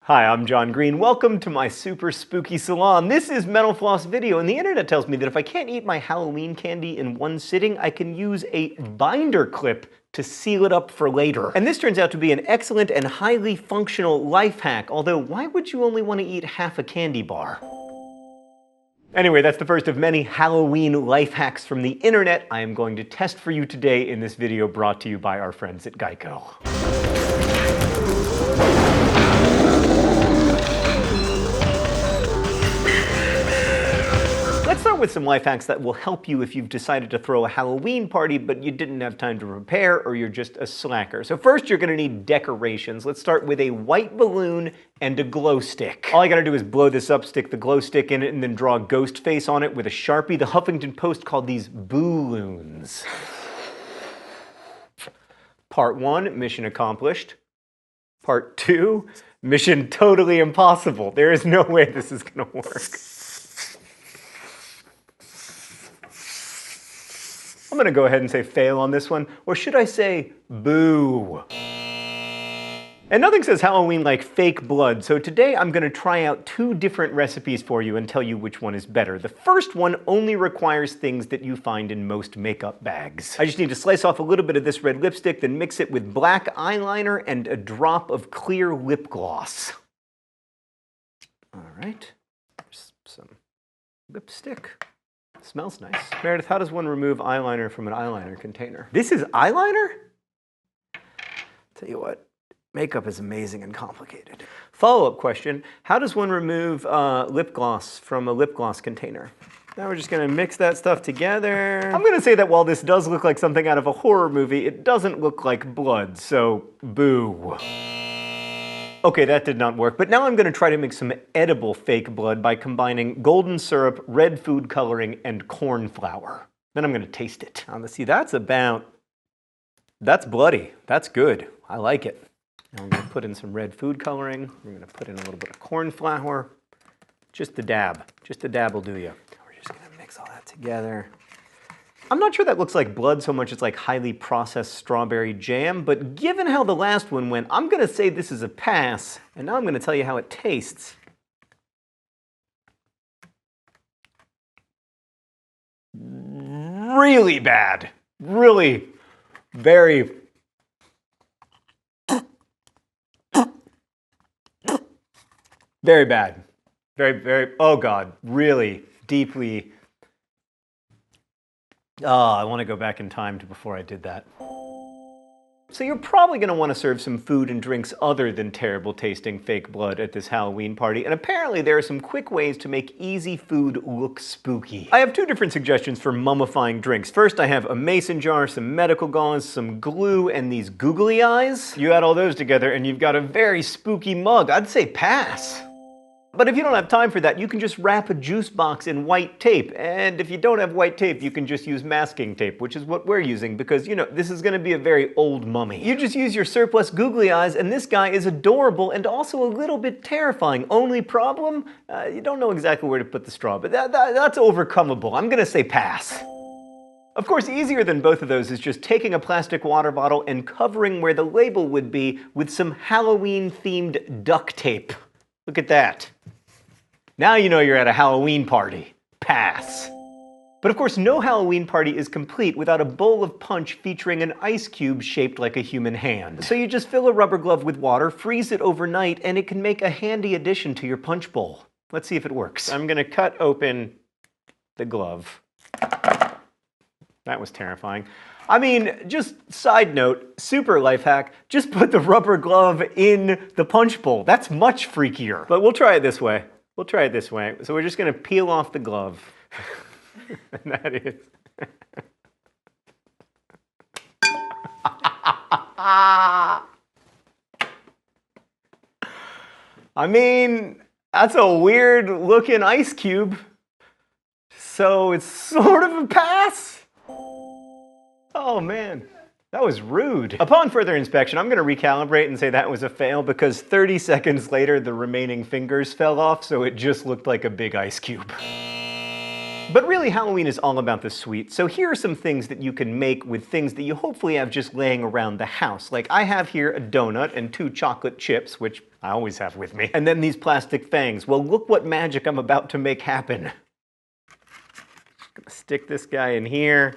Hi, I'm John Green. Welcome to my super spooky salon. This is Mental Floss Video, and the internet tells me that if I can't eat my Halloween candy in one sitting, I can use a binder clip to seal it up for later. And this turns out to be an excellent and highly functional life hack, although why would you only want to eat half a candy bar? Anyway, that's the first of many Halloween life hacks from the internet I am going to test for you today in this video brought to you by our friends at Geico. Let's start with some life hacks that will help you if you've decided to throw a Halloween party but you didn't have time to prepare or you're just a slacker. So first you're going to need decorations. Let's start with a white balloon and a glow stick. All you gotta do is blow this up, stick the glow stick in it, and then draw a ghost face on it with a Sharpie. The Huffington Post called these boo-loons. Part 1, mission accomplished. Part 2, mission totally impossible. There is no way this is gonna work. I'm gonna go ahead and say fail on this one, or should I say boo? And nothing says Halloween like fake blood, so today I'm gonna try out 2 different recipes for you and tell you which one is better. The first one only requires things that you find in most makeup bags. I just need to slice off a little bit of this red lipstick, then mix it with black eyeliner and a drop of clear lip gloss. All right, there's some lipstick. Smells nice. Meredith, how does one remove eyeliner from an eyeliner container? This is eyeliner? Tell you what, makeup is amazing and complicated. Follow-up question, how does one remove lip gloss from a lip gloss container? Now we're just gonna mix that stuff together. I'm gonna say that while this does look like something out of a horror movie, it doesn't look like blood, so boo. Okay, that did not work, but now I'm gonna try to make some edible fake blood by combining golden syrup, red food coloring, and corn flour. Then I'm gonna taste it. Let's see, that's bloody. That's good. I like it. Now I'm gonna put in some red food coloring. We're gonna put in a little bit of corn flour. Just a dab. Just a dab will do you. We're just gonna mix all that together. I'm not sure that looks like blood so much as like highly processed strawberry jam, but given how the last one went, I'm gonna say this is a pass, and now I'm gonna tell you how it tastes. Really bad. Really, very bad. Very, oh God, really, deeply. Oh, I want to go back in time to before I did that. So you're probably going to want to serve some food and drinks other than terrible tasting fake blood at this Halloween party, and apparently there are some quick ways to make easy food look spooky. I have 2 different suggestions for mummifying drinks. First, I have a mason jar, some medical gauze, some glue, and these googly eyes. You add all those together and you've got a very spooky mug. I'd say pass. But if you don't have time for that, you can just wrap a juice box in white tape. And if you don't have white tape, you can just use masking tape, which is what we're using because, you know, this is gonna be a very old mummy. You just use your surplus googly eyes, and this guy is adorable and also a little bit terrifying. Only problem, you don't know exactly where to put the straw, but that's overcomeable. I'm gonna say pass. Of course, easier than both of those is just taking a plastic water bottle and covering where the label would be with some Halloween-themed duct tape. Look at that. Now you know you're at a Halloween party. Pass. But of course, no Halloween party is complete without a bowl of punch featuring an ice cube shaped like a human hand. So you just fill a rubber glove with water, freeze it overnight, and it can make a handy addition to your punch bowl. Let's see if it works. I'm gonna cut open the glove. That was terrifying. I mean, just side note, super life hack, just put the rubber glove in the punch bowl. That's much freakier. But we'll try it this way. We'll try it this way. So we're just gonna peel off the glove. And that is. I mean, that's a weird looking ice cube. So it's sort of a pass. Oh man, that was rude. Upon further inspection, I'm gonna recalibrate and say that was a fail because 30 seconds later, the remaining fingers fell off, so it just looked like a big ice cube. But really, Halloween is all about the sweet, so here are some things that you can make with things that you hopefully have just laying around the house. Like I have here a donut and 2 chocolate chips, which I always have with me, and then these plastic fangs. Well, look what magic I'm about to make happen. Just gonna stick this guy in here.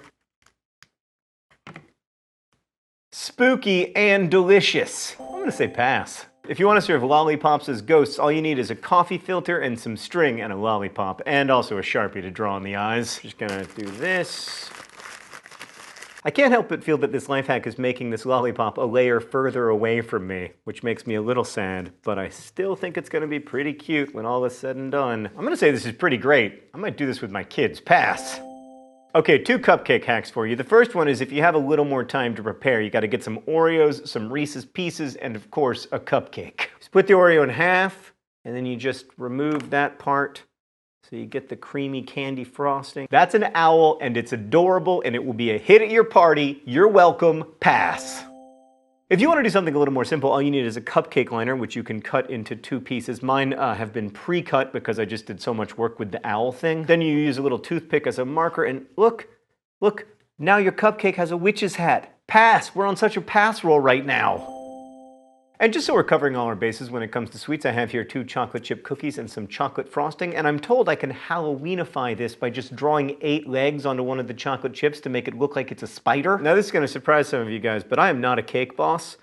Spooky and delicious. I'm gonna say pass. If you want to serve lollipops as ghosts, all you need is a coffee filter and some string and a lollipop, and also a Sharpie to draw on the eyes. Just gonna do this. I can't help but feel that this life hack is making this lollipop a layer further away from me, which makes me a little sad, but I still think it's gonna be pretty cute when all is said and done. I'm gonna say this is pretty great. I might do this with my kids. Pass. Okay, 2 cupcake hacks for you. The first one is if you have a little more time to prepare, you gotta get some Oreos, some Reese's Pieces, and of course, a cupcake. Split the Oreo in half, and then you just remove that part so you get the creamy candy frosting. That's an owl, and it's adorable, and it will be a hit at your party. You're welcome. Pass. If you want to do something a little more simple, all you need is a cupcake liner, which you can cut into 2 pieces. Mine have been pre-cut because I just did so much work with the owl thing. Then you use a little toothpick as a marker, and look, now your cupcake has a witch's hat. Pass. We're on such a pass roll right now. And just so we're covering all our bases when it comes to sweets, I have here 2 chocolate chip cookies and some chocolate frosting, and I'm told I can Halloweenify this by just drawing 8 legs onto one of the chocolate chips to make it look like it's a spider. Now this is gonna surprise some of you guys, but I am not a cake boss.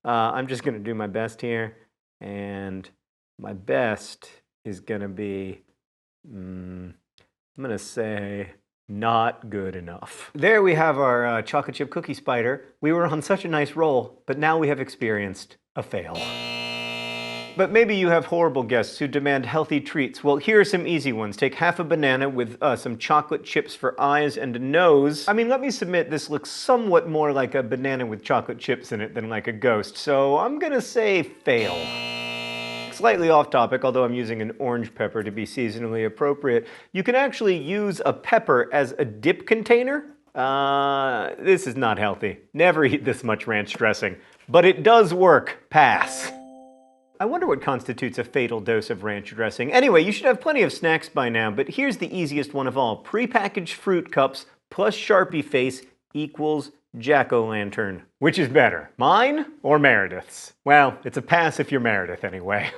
I'm just gonna do my best here, and my best is gonna be, I'm gonna say, not good enough. There we have our chocolate chip cookie spider. We were on such a nice roll, but now we have experienced a fail. But maybe you have horrible guests who demand healthy treats. Well, here are some easy ones. Take half a banana with some chocolate chips for eyes and a nose. I mean, let me submit, this looks somewhat more like a banana with chocolate chips in it than like a ghost, so I'm gonna say fail. Slightly off topic, although I'm using an orange pepper to be seasonally appropriate, you can actually use a pepper as a dip container. This is not healthy. Never eat this much ranch dressing. But it does work. Pass. I wonder what constitutes a fatal dose of ranch dressing. Anyway, you should have plenty of snacks by now, but here's the easiest one of all. Prepackaged fruit cups plus Sharpie face equals jack-o'-lantern. Which is better, mine or Meredith's? Well, it's a pass if you're Meredith anyway.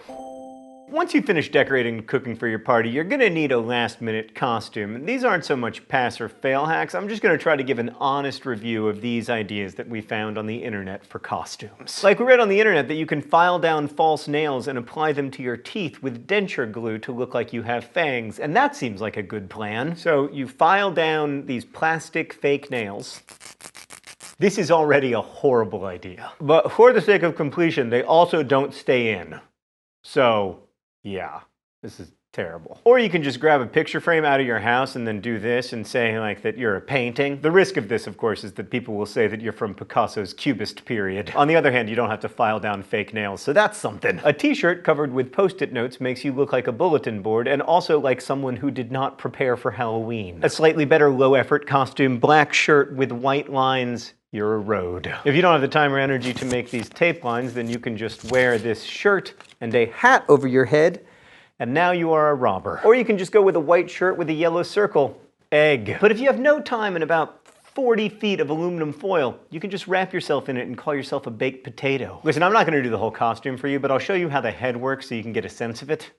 Once you finish decorating and cooking for your party, you're gonna need a last-minute costume. These aren't so much pass or fail hacks. I'm just gonna try to give an honest review of these ideas that we found on the internet for costumes. Like we read on the internet that you can file down false nails and apply them to your teeth with denture glue to look like you have fangs, and that seems like a good plan. So you file down these plastic fake nails. This is already a horrible idea. But for the sake of completion, they also don't stay in. So, yeah, this is terrible. Or you can just grab a picture frame out of your house and then do this and say like that you're a painting. The risk of this, of course, is that people will say that you're from Picasso's Cubist period. On the other hand, you don't have to file down fake nails, so that's something. A t-shirt covered with post-it notes makes you look like a bulletin board and also like someone who did not prepare for Halloween. A slightly better low-effort costume, black shirt with white lines, you're a road. If you don't have the time or energy to make these tape lines, then you can just wear this shirt and a hat over your head, and now you are a robber. Or you can just go with a white shirt with a yellow circle. Egg. But if you have no time and about 40 feet of aluminum foil, you can just wrap yourself in it and call yourself a baked potato. Listen, I'm not gonna do the whole costume for you, but I'll show you how the head works so you can get a sense of it.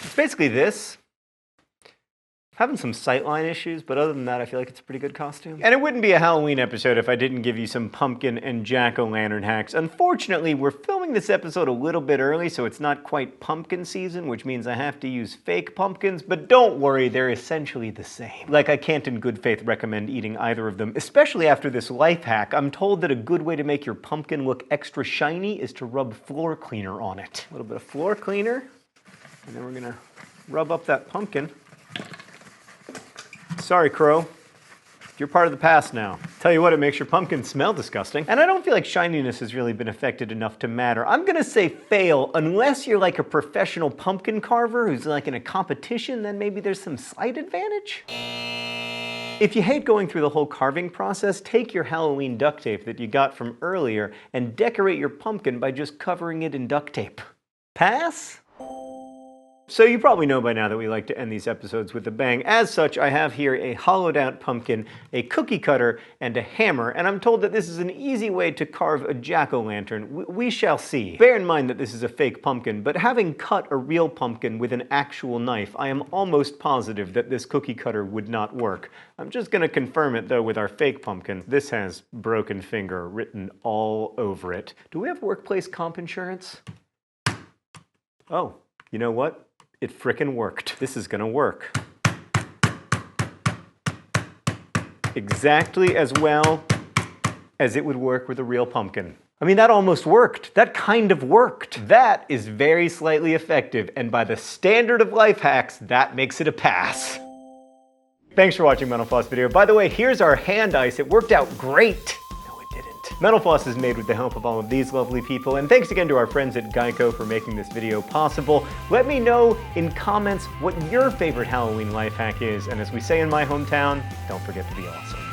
It's basically this. Having some sightline issues, but other than that, I feel like it's a pretty good costume. And it wouldn't be a Halloween episode if I didn't give you some pumpkin and jack-o'-lantern hacks. Unfortunately, we're filming this episode a little bit early, so it's not quite pumpkin season, which means I have to use fake pumpkins, but don't worry, they're essentially the same. Like, I can't in good faith recommend eating either of them, especially after this life hack. I'm told that a good way to make your pumpkin look extra shiny is to rub floor cleaner on it. A little bit of floor cleaner, and then we're gonna rub up that pumpkin. Sorry, Crow. You're part of the past now. Tell you what, it makes your pumpkin smell disgusting. And I don't feel like shininess has really been affected enough to matter. I'm gonna say fail, unless you're like a professional pumpkin carver who's like in a competition, then maybe there's some slight advantage. If you hate going through the whole carving process, take your Halloween duct tape that you got from earlier and decorate your pumpkin by just covering it in duct tape. Pass? So you probably know by now that we like to end these episodes with a bang. As such, I have here a hollowed out pumpkin, a cookie cutter, and a hammer, and I'm told that this is an easy way to carve a jack-o'-lantern. We shall see. Bear in mind that this is a fake pumpkin, but having cut a real pumpkin with an actual knife, I am almost positive that this cookie cutter would not work. I'm just gonna confirm it though with our fake pumpkin. This has broken finger written all over it. Do we have workplace comp insurance? Oh, you know what? It frickin' worked. This is gonna work. Exactly as well as it would work with a real pumpkin. I mean, that almost worked. That kind of worked. That is very slightly effective, and by the standard of life hacks, that makes it a pass. Thanks for watching Mental Floss video. By the way, here's our hand ice. It worked out great. Mental Floss is made with the help of all of these lovely people, and thanks again to our friends at Geico for making this video possible. Let me know in comments what your favorite Halloween life hack is, and as we say in my hometown, don't forget to be awesome.